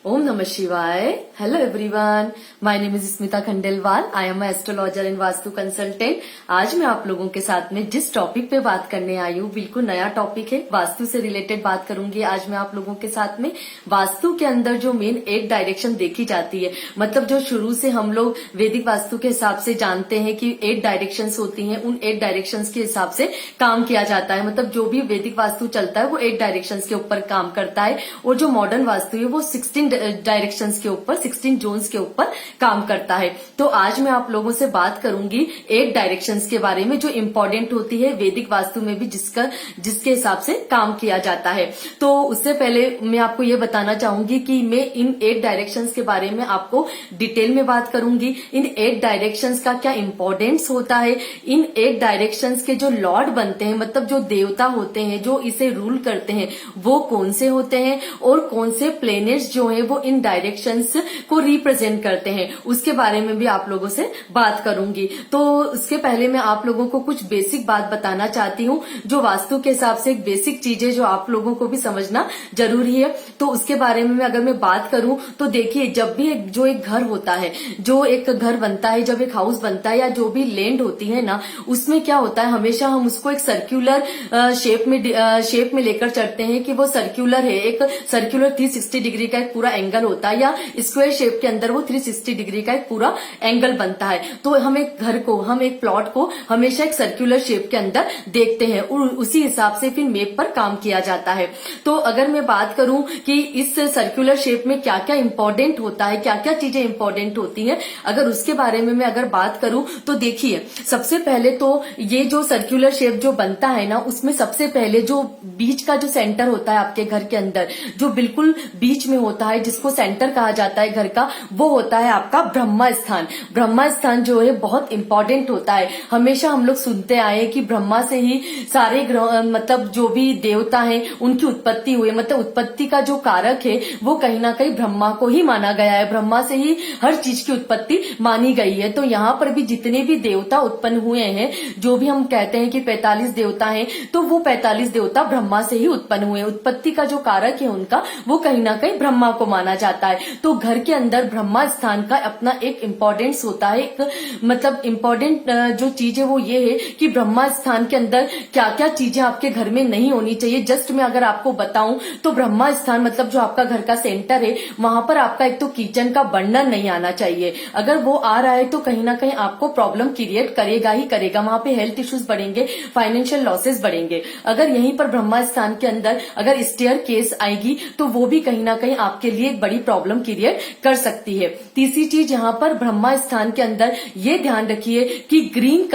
Om Namah Shivaya. Hello everyone. My name is Smita Khandelwal. I am an astrologer and vastu consultant. आज मैं आप लोगों के साथ में जिस टॉपिक पे बात करने आई हूँ बिल्कुल नया टॉपिक है. वास्तु से रिलेटेड बात करूंगी आज मैं आप लोगों के साथ में. वास्तु के अंदर जो मेन 8 डायरेक्शन देखी जाती है, मतलब जो शुरू से हम लोग वैदिक वास्तु के हिसाब से जानते हैं कि 8 डायरेक्शंस होती हैं, उन 8 डायरेक्शंस के हिसाब से काम किया जाता है. मतलब जो भी वैदिक वास्तु चलता है वो 8 डायरेक्शंस के ऊपर काम करता है, और जो मॉडर्न वास्तु है वो 16 डायरेक्शंस के ऊपर, 16 जोन्स के ऊपर काम करता है. तो आज मैं आप लोगों से बात करूंगी 8 डायरेक्शंस के बारे में जो इंपॉर्टेंट होती है वैदिक वास्तु में भी, जिसके हिसाब से काम किया जाता है. तो उससे पहले मैं आपको ये बताना चाहूंगी कि मैं इन 8 डायरेक्शंस के बारे में आपको डिटेल में बात करूंगी. इन 8 डायरेक्शंस का क्या इंपॉर्टेंस होता है, इन 8 डायरेक्शंस के जो लॉर्ड बनते हैं, मतलब जो देवता होते हैं जो इसे रूल करते हैं, वो कौन से होते हैं, और कौन से प्लेनेट्स जो है वो इन डायरेक्शंस को रिप्रेजेंट करते हैं, उसके बारे में भी आप लोगों से बात करूंगी. तो उसके पहले मैं आप लोगों को कुछ बेसिक बात बताना चाहती हूँ, जो वास्तु के हिसाब से एक बेसिक चीज है जो आप लोगों को भी समझना जरूरी है. तो उसके बारे में अगर मैं बात करूं तो देखिए, जब भी एक घर होता है, जो एक घर बनता है, जब एक हाउस बनता है या जो भी लैंड होती है ना, उसमें क्या होता है, हमेशा हम उसको एक सर्क्यूलर शेप में लेकर चलते हैं कि वो सर्क्यूलर है. एक सर्क्यूलर 360 डिग्री का एक पूरा एंगल होता है, या स्क्वायर शेप के अंदर वो 360 डिग्री का एक पूरा एंगल बनता है. तो हम एक प्लॉट को हमेशा एक सर्क्यूलर शेप के अंदर देखते हैं, और उसी हिसाब से फिर मैप पर काम किया जाता है. तो अगर मैं बात करूं कि इस सर्क्यूलर शेप में क्या क्या इंपॉर्टेंट होता है, क्या क्या चीजें इंपॉर्टेंट होती हैं, अगर उसके बारे में मैं अगर बात करूं तो देखिए, सबसे पहले तो ये जो सर्क्यूलर शेप जो बनता है ना, उसमें सबसे पहले जो बीच का जो सेंटर होता है आपके घर के अंदर, जो बिल्कुल बीच में होता है, जिसको सेंटर कहा जाता है घर का, वो होता है आपका ब्रह्मा स्थान. ब्रह्मा स्थान जो है बहुत इंपॉर्टेंट होता है. हमेशा हम लोग सुनते आए कि ब्रह्मा से ही सारे ग्रह, मतलब जो भी देवता हैं उनकी उत्पत्ति हुई, मतलब उत्पत्ति का जो कारक है वो कहीं ना कहीं ब्रह्मा को ही माना गया है. ब्रह्मा से ही हर चीज की उत्पत्ति मानी गई है. तो यहाँ पर भी जितने भी देवता उत्पन्न हुए हैं, जो भी हम कहते हैं कि 45 देवता हैं, तो वो 45 देवता ब्रह्मा से ही उत्पन्न हुए. उत्पत्ति का जो कारक है उनका, वो कहीं ना कहीं ब्रह्मा को माना जाता है. तो घर के अंदर ब्रह्मा स्थान का अपना एक इंपॉर्टेंस होता है. एक मतलब इंपॉर्टेंट जो चीज है वो ये है कि ब्रह्मा स्थान के अंदर क्या क्या चीजें आपके घर में नहीं होनी चाहिए. जस्ट मैं अगर आपको बताऊं तो ब्रह्मा स्थान मतलब जो आपका घर का सेंटर है, वहां पर आपका एक तो किचन का बर्नर नहीं आना चाहिए. अगर वो आ रहा है तो कहीं ना कहीं आपको प्रॉब्लम क्रिएट करेगा ही करेगा. वहां पे हेल्थ इश्यूज बढ़ेंगे, फाइनेंशियल लॉसेस बढ़ेंगे. अगर यहीं पर ब्रह्मा स्थान के अंदर अगर स्टेयर केस आएगी तो वो भी कहीं ना कहीं आपके लिए एक बड़ी प्रॉब्लम क्रिएट कर सकती है. तीसरी चीज, यहाँ पर ब्रह्मा स्थान के अंदर ये ध्यान रखिए कि ग्रीन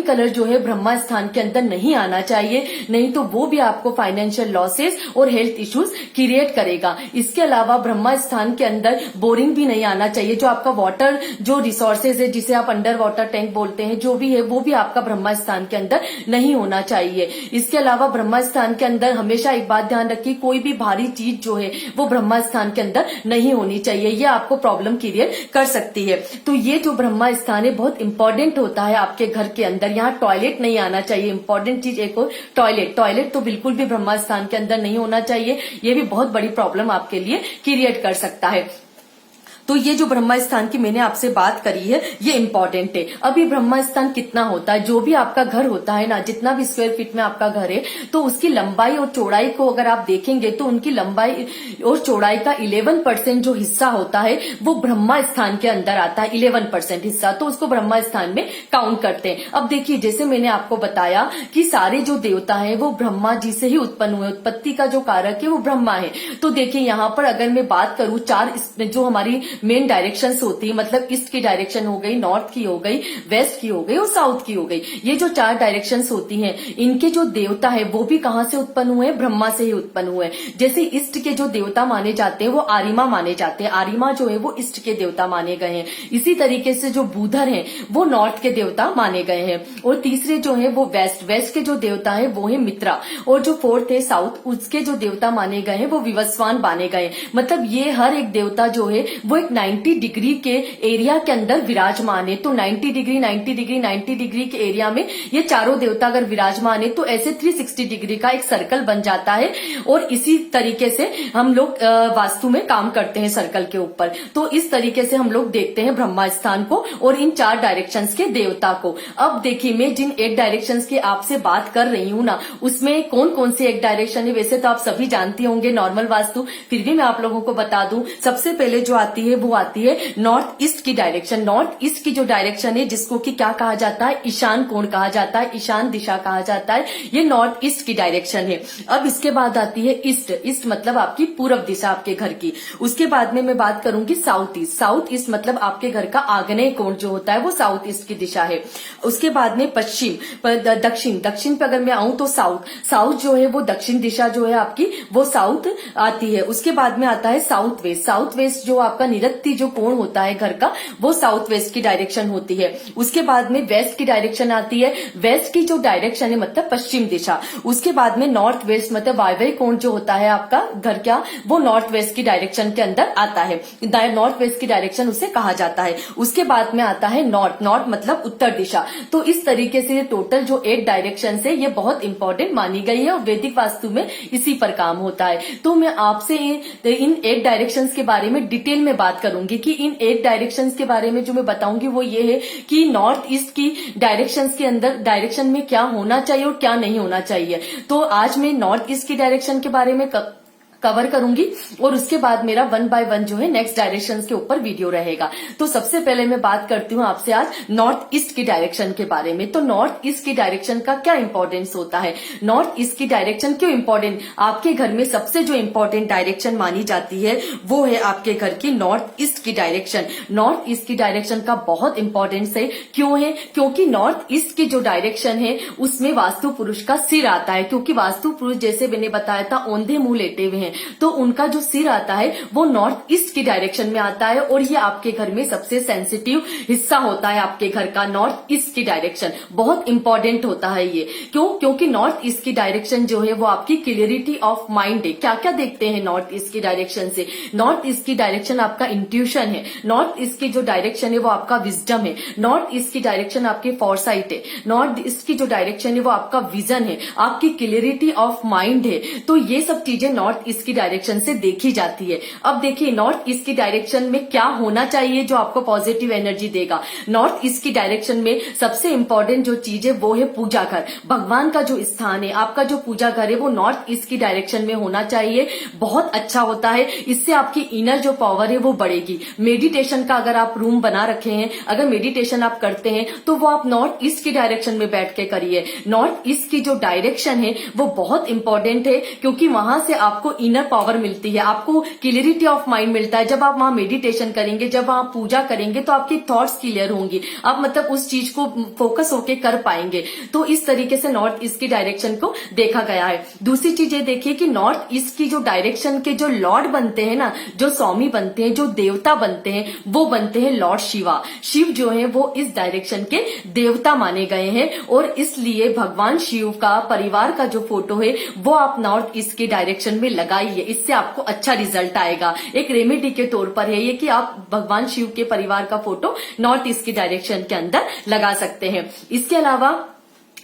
कलर जो है ब्रह्मा स्थान के अंदर नहीं आना चाहिए, नहीं तो वो भी आपको फाइनेंशियल लॉसेस और हेल्थ इश्यूज क्रिएट करेगा. इसके अलावा ब्रह्मा स्थान के अंदर बोरिंग भी नहीं आना चाहिए. जो आपका वाटर जो रिसोर्सेज है, जिसे आप अंडर वाटर टैंक बोलते हैं, जो भी है वो भी आपका ब्रह्मा स्थान के अंदर नहीं होना चाहिए. इसके अलावा ब्रह्मा स्थान के अंदर हमेशा एक बात ध्यान रखिए, कोई भी भारी चीज जो है वो ब्रह्मा स्थान के अंदर नहीं होनी चाहिए. ये आपको प्रॉब्लम क्रिएट कर सकती है. तो ये जो ब्रह्मा स्थान है बहुत इंपॉर्टेंट होता है आपके घर के अंदर. यहाँ टॉयलेट नहीं आना चाहिए. इंपॉर्टेंट चीज एक और टॉयलेट तो बिल्कुल भी ब्रह्मा स्थान के अंदर नहीं होना चाहिए. ये भी बहुत बड़ी प्रॉब्लम आपके लिए क्रिएट कर सकता है. तो ये जो ब्रह्मा स्थान की मैंने आपसे बात करी है ये इंपॉर्टेंट है. अभी ब्रह्मा स्थान कितना होता है, जो भी आपका घर होता है ना, जितना भी स्क्वायर फीट में आपका घर है, तो उसकी लंबाई और चौड़ाई को अगर आप देखेंगे तो उनकी लंबाई और चौड़ाई का 11% जो हिस्सा होता है वो ब्रह्मा स्थान के अंदर आता है. 11% हिस्सा, तो उसको ब्रह्मा स्थान में काउंट करते हैं. अब देखिए, जैसे मैंने आपको बताया कि सारे जो देवता है वो ब्रह्मा जी से ही उत्पन्न हुए, उत्पत्ति का जो कारक है वो ब्रह्मा है. तो देखिए, यहाँ पर अगर मैं बात करूं, 4 जो हमारी मेन डायरेक्शंस होती है, मतलब ईस्ट की डायरेक्शन हो गई, नॉर्थ की हो गई, वेस्ट की हो गई और साउथ की हो गई. ये जो 4 डायरेक्शंस होती हैं, इनके जो देवता है वो भी कहां से उत्पन्न हुए, ब्रह्मा से ही उत्पन्न हुए. जैसे ईस्ट के जो देवता माने जाते हैं वो आरिमा माने जाते हैं. आरिमा जो है वो ईस्ट के देवता माने गए हैं. इसी तरीके से जो बुधर हैं वो नॉर्थ के देवता माने गए हैं. और तीसरे जो है वो वेस्ट के जो देवता है वो है मित्रा. और जो फोर्थ है साउथ, उसके जो देवता माने गए हैं वो विवस्वान माने गए. मतलब ये हर एक देवता जो है वो एक वो 90 डिग्री के एरिया के अंदर विराजमान है। तो 90 डिग्री 90 डिग्री 90 डिग्री के एरिया में ये चारों देवता अगर विराजमान है तो ऐसे 360 डिग्री का एक सर्कल बन जाता है। और इसी तरीके से हम लोग वास्तु में काम करते हैं सर्कल के ऊपर। तो इस तरीके से हम लोग देखते हैं ब्रह्मा स्थान को और इन 4 डायरेक्शंस के देवता को। अब देखिए, मैं जिन 8 डायरेक्शंस की आपसे बात कर रही हूं ना, उसमें कौन कौन से 8 डायरेक्शन है वैसे तो आप सभी जानते होंगे नॉर्मल वास्तु, फिर भी मैं आप लोगों को बता दूं। सबसे पहले जो आती है वो आती है नॉर्थ ईस्ट की डायरेक्शन। नॉर्थ ईस्ट की जो डायरेक्शन है, जिसको कि क्या कहा जाता है, ईशान कोण कहा जाता है, ईशान दिशा कहा जाता है, ये नॉर्थ ईस्ट की डायरेक्शन है। अब इसके बाद आती है ईस्ट। ईस्ट मतलब आपकी पूरब दिशा आपके घर की। उसके बाद में मैं बात करूंगी साउथ ईस्ट। साउथ ईस्ट मतलब आपके घर का आग्नेय कोण जो होता है वो साउथ ईस्ट की दिशा है। उसके बाद में पश्चिम, दक्षिण। दक्षिण पे अगर मैं आऊं तो साउथ। साउथ जो है वो दक्षिण दिशा जो है आपकी वो साउथ आती है। उसके बाद में आता है साउथ वेस्ट। साउथ वेस्ट जो आपका निरत्ती जो कोण होता है घर का, वो साउथ वेस्ट की डायरेक्शन होती है। उसके बाद में वेस्ट की डायरेक्शन आती है। वेस्ट की जो डायरेक्शन है मतलब पश्चिम दिशा। उसके बाद में नॉर्थ वेस्ट मतलब वायव्य कोण जो होता है आपका घर का, वो नॉर्थ वेस्ट की डायरेक्शन के अंदर आता है। नॉर्थ वेस्ट की डायरेक्शन उसे कहा जाता है। उसके बाद में आता है नॉर्थ। नॉर्थ मतलब उत्तर दिशा। तो इस तरीके से टोटल जो 8 डायरेक्शन है ये बहुत इंपॉर्टेंट मानी गई है और वैदिक वास्तु में इसी पर काम होता है। तो मैं आपसे इन 8 डायरेक्शंस के बारे में डिटेल में बात करूंगी कि इन 8 डायरेक्शंस के बारे में जो मैं बताऊंगी वो ये है कि नॉर्थ ईस्ट की डायरेक्शंस के अंदर डायरेक्शन में क्या होना चाहिए और क्या नहीं होना चाहिए। तो आज मैं नॉर्थ ईस्ट की डायरेक्शन के बारे में कवर करूंगी और उसके बाद मेरा 1 बाय 1 जो है नेक्स्ट डायरेक्शन के ऊपर वीडियो रहेगा। तो सबसे पहले मैं बात करती हूँ आपसे आज नॉर्थ ईस्ट की डायरेक्शन के बारे में। तो नॉर्थ ईस्ट की डायरेक्शन का क्या इंपॉर्टेंस होता है, नॉर्थ ईस्ट की डायरेक्शन क्यों इंपॉर्टेंट, आपके घर में सबसे जो इंपॉर्टेंट डायरेक्शन मानी जाती है वो है आपके घर की नॉर्थ ईस्ट की डायरेक्शन। नॉर्थ ईस्ट की डायरेक्शन का बहुत इंपॉर्टेंस है। क्यों है, क्योंकि नॉर्थ ईस्ट की जो डायरेक्शन है उसमें वास्तु पुरुष का सिर आता है। क्योंकि वास्तु पुरुष जैसे मैंने बताया था औंधे मुंह लेटे हुए हैं, तो उनका जो सिर आता है वो नॉर्थ ईस्ट की डायरेक्शन में आता है और ये आपके घर में सबसे सेंसिटिव हिस्सा होता है आपके घर का। नॉर्थ ईस्ट की डायरेक्शन बहुत इंपॉर्टेंट होता है ये। क्यों, क्योंकि नॉर्थ ईस्ट की डायरेक्शन जो है वो आपकी क्लियरिटी ऑफ माइंड है। क्या क्या देखते हैं नॉर्थ ईस्ट की डायरेक्शन से, नॉर्थ ईस्ट की डायरेक्शन आपका इंट्यूशन है, नॉर्थ ईस्ट की जो डायरेक्शन है वो आपका विजडम है, नॉर्थ ईस्ट की डायरेक्शन आपकी फॉरसाइट है, नॉर्थ ईस्ट की जो डायरेक्शन है वो आपका विजन है, आपकी क्लियरिटी ऑफ माइंड है। तो ये सब चीजें नॉर्थ ईस्ट की डायरेक्शन से देखी जाती है। अब देखिए नॉर्थ ईस्ट की डायरेक्शन में क्या होना चाहिए जो आपको पॉजिटिव एनर्जी देगा। नॉर्थ ईस्ट की डायरेक्शन में सबसे इंपॉर्टेंट जो चीज है वो है पूजा घर। भगवान का जो स्थान है, आपका जो पूजा घर है वो नॉर्थ ईस्ट की डायरेक्शन में होना चाहिए। बहुत अच्छा होता है, इससे आपकी इनर जो पावर है वो बढ़ेगी। मेडिटेशन का अगर आप रूम बना रखे हैं, अगर मेडिटेशन आप करते हैं तो वो आप नॉर्थ ईस्ट की डायरेक्शन में बैठ के करिए। नॉर्थ ईस्ट की जो डायरेक्शन है वो बहुत इंपॉर्टेंट है क्योंकि वहां से आपको इनर पावर मिलती है, आपको क्लियरिटी ऑफ माइंड मिलता है। जब आप वहां मेडिटेशन करेंगे, जब आप पूजा करेंगे तो आपकी थॉट्स क्लियर होंगी, आप मतलब उस चीज को फोकस होके कर पाएंगे। तो इस तरीके से नॉर्थ ईस्ट की डायरेक्शन को देखा गया है। दूसरी चीज ये देखिए कि नॉर्थ ईस्ट की जो डायरेक्शन के जो लॉर्ड बनते हैं ना, जो स्वामी बनते हैं, जो देवता बनते हैं, वो बनते हैं लॉर्ड शिवा। शिव जो है वो इस डायरेक्शन के देवता माने गए हैं और इसलिए भगवान शिव का परिवार का जो फोटो है वो आप नॉर्थ ईस्ट की डायरेक्शन में लगाइए, इससे आपको अच्छा रिजल्ट आएगा। एक रेमेडी के तौर पर है ये कि आप भगवान शिव के परिवार का फोटो नॉर्थ ईस्ट की डायरेक्शन के अंदर लगा सकते हैं। इसके अलावा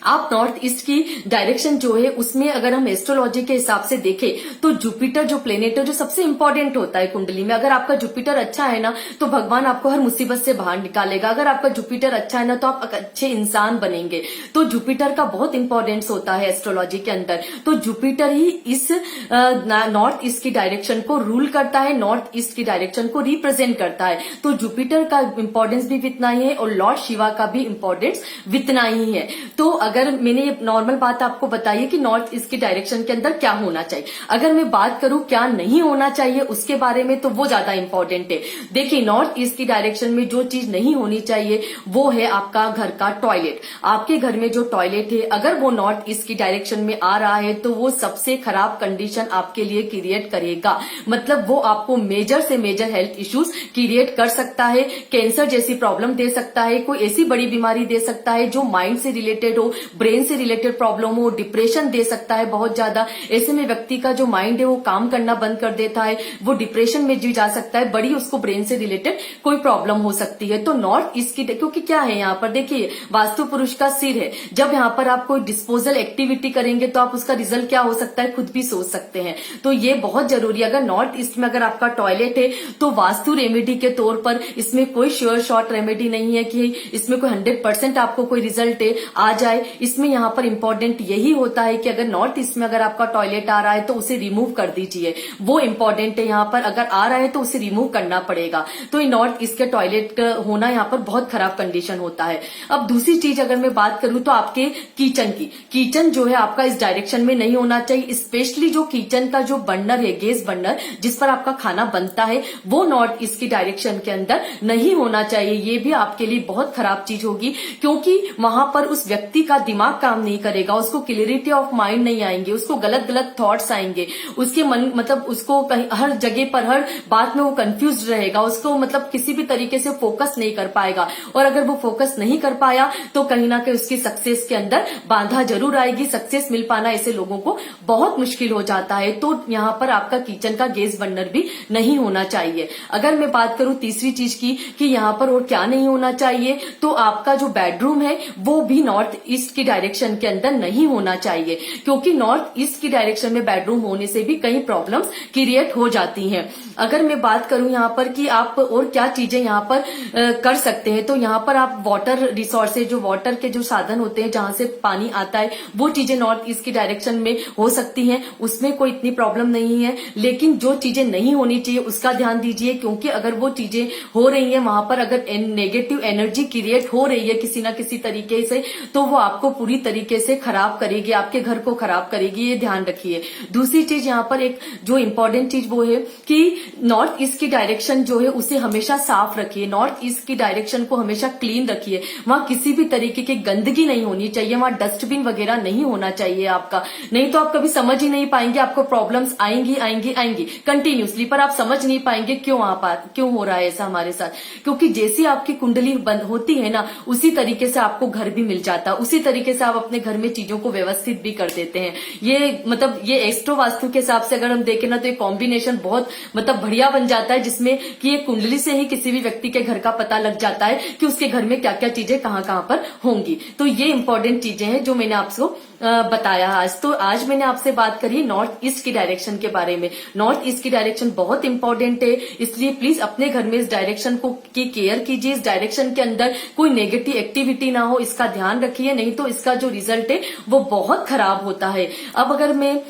आप नॉर्थ ईस्ट की डायरेक्शन जो है उसमें अगर हम एस्ट्रोलॉजी के हिसाब से देखें तो जुपिटर जो प्लेनेट है जो सबसे इंपॉर्टेंट होता है कुंडली में, अगर आपका जुपिटर अच्छा है ना तो भगवान आपको हर मुसीबत से बाहर निकालेगा। अगर आपका जुपिटर अच्छा है ना तो आप अच्छे इंसान बनेंगे। तो जुपिटर का बहुत इंपॉर्टेंस होता है एस्ट्रोलॉजी के अंदर। तो जुपिटर ही इस नॉर्थ ईस्ट की डायरेक्शन को रूल करता है, नॉर्थ ईस्ट की डायरेक्शन को रिप्रेजेंट करता है। तो जुपिटर का इंपॉर्टेंस भी इतना ही है और लॉर्ड शिवा का भी इंपॉर्टेंस इतना ही है। तो अगर मैंने ये नॉर्मल बात आपको बताई है कि नॉर्थ ईस्ट की डायरेक्शन के अंदर क्या होना चाहिए, अगर मैं बात करूं क्या नहीं होना चाहिए उसके बारे में तो वो ज्यादा इंपॉर्टेंट है। देखिए नॉर्थ ईस्ट की डायरेक्शन में जो चीज नहीं होनी चाहिए वो है आपका घर का टॉयलेट। आपके घर में जो टॉयलेट है अगर वो नॉर्थ ईस्ट की डायरेक्शन में आ रहा है तो वो सबसे खराब कंडीशन आपके लिए क्रिएट करेगा। मतलब वो आपको मेजर से मेजर हेल्थ इश्यूज क्रिएट कर सकता है, कैंसर जैसी प्रॉब्लम दे सकता है, कोई ऐसी बड़ी बीमारी दे सकता है जो माइंड से रिलेटेड हो, ब्रेन से रिलेटेड प्रॉब्लम हो, डिप्रेशन दे सकता है बहुत ज्यादा। ऐसे में व्यक्ति का जो माइंड है वो काम करना बंद कर देता है, वो डिप्रेशन में जी जा सकता है, बड़ी उसको ब्रेन से रिलेटेड कोई प्रॉब्लम हो सकती है। तो नॉर्थ ईस्ट की, क्योंकि क्या है यहाँ पर देखिए वास्तु पुरुष का सिर है, जब यहाँ पर आप कोई डिस्पोजल एक्टिविटी करेंगे तो आप उसका रिजल्ट क्या हो सकता है खुद भी सोच सकते हैं। तो ये बहुत जरूरी है। अगर नॉर्थ ईस्ट में अगर आपका टॉयलेट है तो वास्तु रेमेडी के तौर पर इसमें कोई श्योर शॉर्ट रेमेडी नहीं है कि इसमें कोई 100% आपको कोई रिजल्ट आ जाए। इसमें यहाँ पर इंपॉर्टेंट यही होता है कि अगर नॉर्थ ईस्ट में अगर आपका टॉयलेट आ रहा है तो उसे रिमूव कर दीजिए, वो इंपॉर्टेंट है। यहाँ पर अगर आ रहा है तो उसे रिमूव करना पड़ेगा। तो नॉर्थ ईस्ट के टॉयलेट होना यहाँ पर बहुत खराब कंडीशन होता है। अब दूसरी चीज अगर मैं बात करूं तो आपके किचन की, किचन जो है आपका इस डायरेक्शन में नहीं होना चाहिए। स्पेशली जो किचन का जो बर्नर है, गैस बर्नर जिस पर आपका खाना बनता है, वो नॉर्थ ईस्ट की डायरेक्शन के अंदर नहीं होना चाहिए। ये भी आपके लिए बहुत खराब चीज होगी, क्योंकि वहां पर उस व्यक्ति का दिमाग काम नहीं करेगा, उसको क्लियरिटी ऑफ माइंड नहीं आएंगे, उसको गलत गलत थॉट्स आएंगे, उसके मन मतलब उसको कहीं हर जगह पर हर बात में वो कंफ्यूज रहेगा, उसको मतलब किसी भी तरीके से फोकस नहीं कर पाएगा। और अगर वो फोकस नहीं कर पाया तो कहीं ना कहीं उसकी सक्सेस के अंदर बाधा जरूर आएगी। सक्सेस मिल पाना ऐसे लोगों को बहुत मुश्किल हो जाता है। तो यहाँ पर आपका किचन का गैस बर्नर भी नहीं होना चाहिए। अगर मैं बात करूं तीसरी चीज की कि यहाँ पर और क्या नहीं होना चाहिए, तो आपका जो बेडरूम है वो भी नॉर्थ ईस्ट की डायरेक्शन के अंदर नहीं होना चाहिए, क्योंकि नॉर्थ ईस्ट की डायरेक्शन में बेडरूम होने से भी कई प्रॉब्लम्स क्रिएट हो जाती हैं। अगर मैं बात करूं यहाँ पर कि आप और क्या चीजें यहाँ पर कर सकते हैं, तो यहाँ पर आप वाटर रिसोर्सेज, जो वाटर के जो साधन होते हैं जहां से पानी आता है, वो चीजें नॉर्थ ईस्ट की डायरेक्शन में हो सकती हैं, उसमें कोई इतनी प्रॉब्लम नहीं है। लेकिन जो चीजें नहीं होनी चाहिए उसका ध्यान दीजिए, क्योंकि अगर वो चीजें हो रही हैं वहां पर, अगर नेगेटिव एनर्जी क्रिएट हो रही है किसी ना किसी तरीके से, तो वो आपको पूरी तरीके से खराब करेगी, आपके घर को खराब करेगी, ये ध्यान रखिए। दूसरी चीज यहाँ पर एक जो इंपॉर्टेंट चीज वो है कि नॉर्थ ईस्ट की डायरेक्शन जो है उसे हमेशा साफ रखिए, नॉर्थ ईस्ट की डायरेक्शन को हमेशा क्लीन रखिए। वहां किसी भी तरीके की गंदगी नहीं होनी चाहिए, वहां डस्टबिन वगैरह नहीं होना चाहिए आपका, नहीं तो आप कभी समझ ही नहीं पाएंगे, आपको प्रॉब्लम्स आएंगी आएंगी आएंगी कंटिन्यूसली, पर आप समझ नहीं पाएंगे क्यों हो रहा है ऐसा हमारे साथ। क्योंकि जैसी आपकी कुंडली बंद होती है ना, उसी तरीके से आपको घर भी मिल जाता है, उसी तरीके से आप अपने घर में चीजों को व्यवस्थित भी कर देते हैं। ये मतलब ये एस्ट्रो वास्तु के हिसाब से अगर हम देखें ना, तो ये कॉम्बिनेशन बहुत मतलब बढ़िया बन जाता है, जिसमें कि ये कुंडली से ही किसी भी व्यक्ति के घर का पता लग जाता है कि उसके घर में क्या क्या चीजें कहाँ कहाँ पर होंगी। तो ये इंपॉर्टेंट चीजें हैं जो मैंने आपको बताया आज। तो आज मैंने आपसे बात करी नॉर्थ ईस्ट की डायरेक्शन के बारे में। नॉर्थ ईस्ट की डायरेक्शन बहुत इंपॉर्टेंट है, इसलिए प्लीज अपने घर में इस डायरेक्शन को की केयर कीजिए। इस डायरेक्शन के अंदर कोई नेगेटिव एक्टिविटी ना हो, इसका ध्यान रखिए, नहीं तो इसका जो रिजल्ट है वो बहुत खराब होता है। अब अगर मैं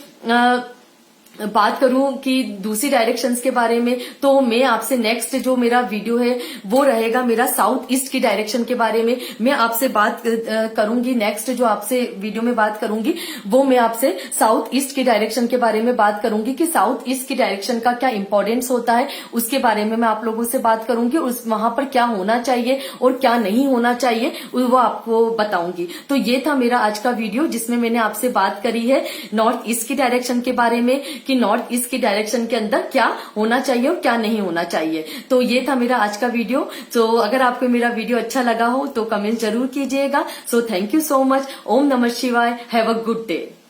बात करूं कि दूसरी डायरेक्शंस के बारे में, तो मैं आपसे नेक्स्ट जो मेरा वीडियो है वो रहेगा मेरा साउथ ईस्ट की डायरेक्शन के बारे में। मैं आपसे बात करूंगी, नेक्स्ट जो आपसे वीडियो में बात करूंगी वो मैं आपसे साउथ ईस्ट की डायरेक्शन के बारे में बात करूंगी कि साउथ ईस्ट की डायरेक्शन का क्या इंपॉर्टेंस होता है, उसके बारे में मैं आप लोगों से बात करूंगी। वहां पर क्या होना चाहिए और क्या नहीं होना चाहिए वो आपको बताऊंगी। तो ये था मेरा आज का वीडियो, जिसमें मैंने आपसे बात करी है नॉर्थ ईस्ट की डायरेक्शन के बारे में कि नॉर्थ ईस्ट की डायरेक्शन के अंदर क्या होना चाहिए और क्या नहीं होना चाहिए। तो ये था मेरा आज का वीडियो। तो अगर आपको मेरा वीडियो अच्छा लगा हो तो कमेंट जरूर कीजिएगा। So thank you so much. ओम नमः शिवाय। Have a good day.